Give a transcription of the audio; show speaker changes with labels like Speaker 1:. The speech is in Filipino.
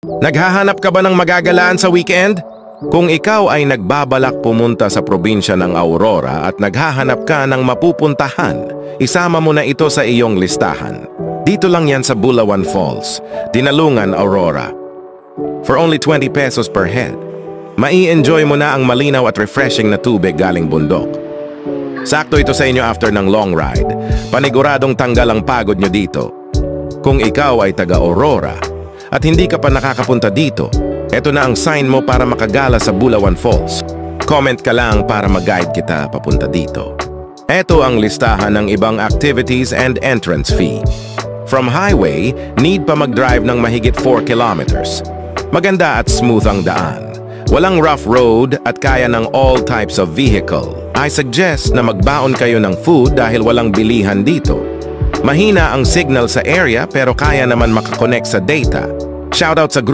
Speaker 1: Naghahanap ka ba ng magagalaan sa weekend? Kung ikaw ay nagbabalak pumunta sa probinsya ng Aurora at naghahanap ka ng mapupuntahan, isama mo na ito sa iyong listahan. Dito lang yan sa Bulawan Falls, Dinalungan, Aurora. For only 20 pesos per head, mai-enjoy mo na ang malinaw at refreshing na tubig galing bundok. Sakto ito sa inyo after ng long ride. Paniguradong tanggal ang pagod nyo dito. Kung ikaw ay taga-Aurora at hindi ka pa nakakapunta dito, eto na ang sign mo para makagala sa Bulawan Falls. Comment ka lang para mag-guide kita papunta dito. Eto ang listahan ng ibang activities and entrance fee. From highway, need pa mag-drive ng mahigit 4 kilometers. Maganda at smooth ang daan. Walang rough road at kaya ng all types of vehicle. I suggest na magbaon kayo ng food dahil walang bilihan dito. Mahina ang signal sa area pero kaya naman makakonect sa data. Shoutout sa group